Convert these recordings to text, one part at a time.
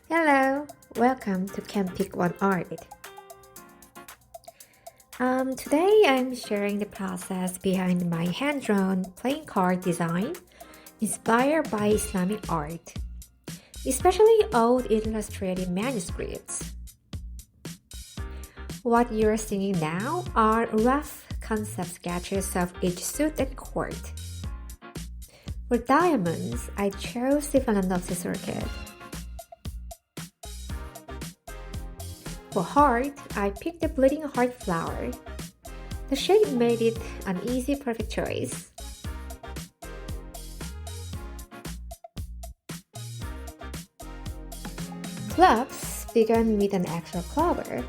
Hello, welcome to Can Pick One Art. Today I'm sharing the process behind my hand-drawn playing card design inspired by Islamic art, especially old illustrated manuscripts. What you're seeing now are rough concept sketches of each suit and court. For diamonds, I chose the Phalaenopsis circuit. For heart, I picked the bleeding heart flower. The shape made it an easy perfect choice. Clubs began with an actual clover,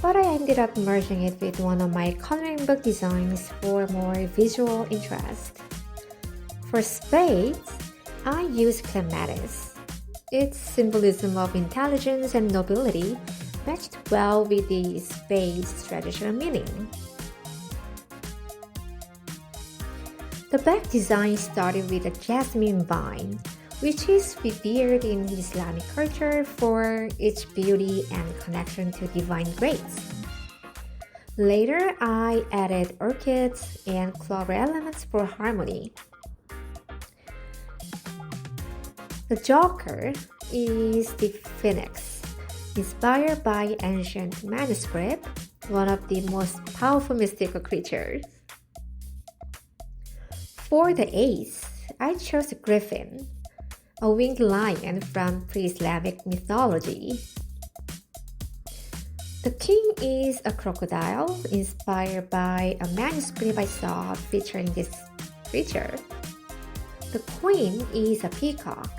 but I ended up merging it with one of my coloring book designs for more visual interest. For spades, I used clematis. Its symbolism of intelligence and nobility matched well with the spade's traditional meaning. The back design started with a jasmine vine, which is revered in Islamic culture for its beauty and connection to divine grace. Later, I added orchids and clover elements for harmony. The joker is the phoenix, inspired by ancient manuscript, one of the most powerful mystical creatures. For the ace, I chose a griffin, a winged lion from pre-Islamic mythology. The king is a crocodile, inspired by a manuscript I saw featuring this creature. The queen is a peacock,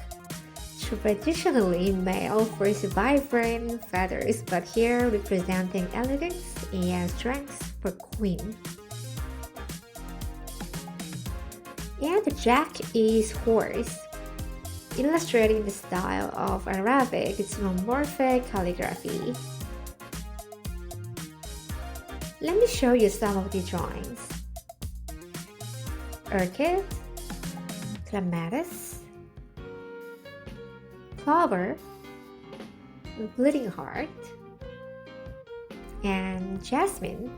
traditionally male for its vibrant feathers, but here representing elegance and strength for queen. And the jack is horse, illustrating the style of Arabic isomorphic calligraphy. Let me show you some of the drawings. Orchid, clematis, clover, bleeding heart, and jasmine.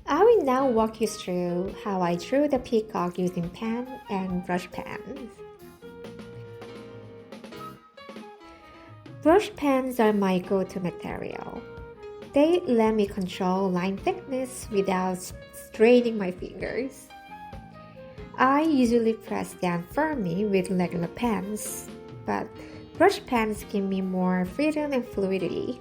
I will now walk you through how I drew the peacock using pen and brush pens. Brush pens are my go-to material. They let me control line thickness without straining my fingers. I usually press down firmly with regular pens, but brush pens give me more freedom and fluidity.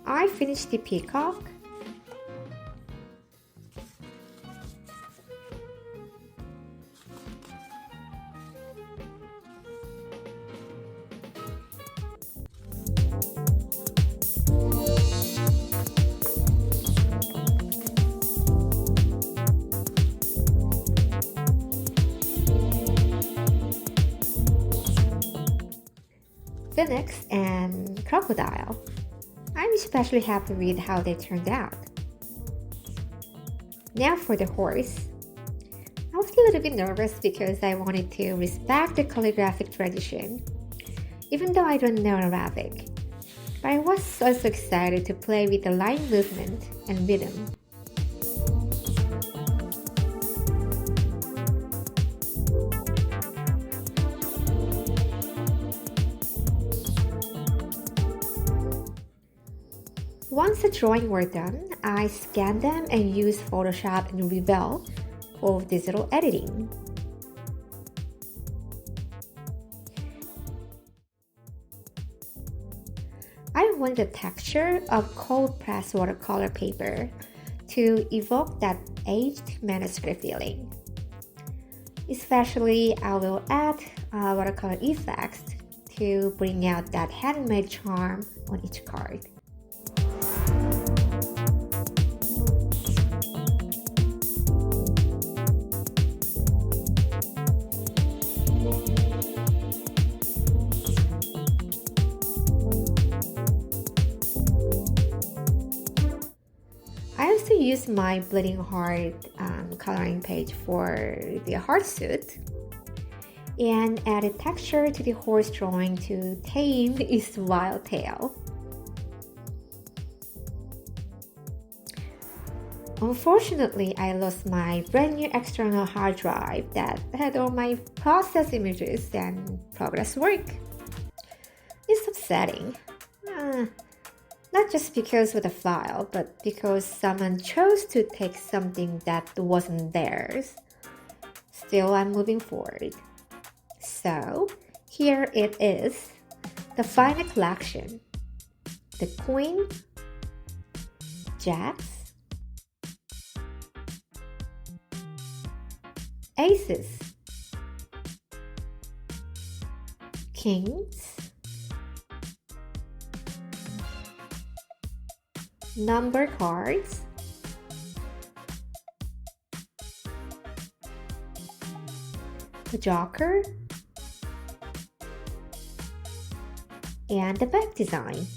I finished the peacock. Phoenix and crocodile. I'm especially happy with how they turned out. Now for the horse. I was a little bit nervous because I wanted to respect the calligraphic tradition, even though I don't know Arabic. But I was also excited to play with the line movement and rhythm. Once the drawings were done, I scanned them and used Photoshop and Reveal for digital editing. I wanted the texture of cold-pressed watercolor paper to evoke that aged manuscript feeling. Especially, I will add watercolor effects to bring out that handmade charm on each card. use my Bleeding Heart coloring page for the heart suit and added texture to the horse drawing to tame its wild tail. Unfortunately, I lost my brand new external hard drive that had all my process images and progress work. It's upsetting. Not just because of the file, but because someone chose to take something that wasn't theirs. Still, I'm moving forward. So, here it is, the final collection. The Queen, Jacks, Aces, Kings, number cards, the Joker, and the back design.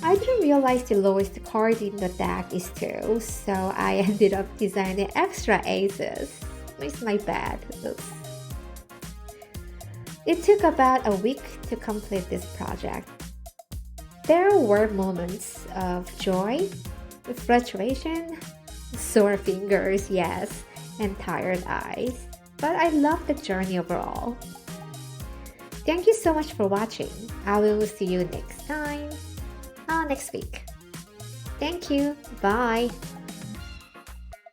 I didn't realize the lowest card in the deck is 2, so I ended up designing extra aces. It's my bad. Oops. It took about a week to complete this project. There were moments of joy, frustration, sore fingers, yes, and tired eyes, but I love the journey overall. Thank you so much for watching. I will see you next time. Next week. Thank you. Bye.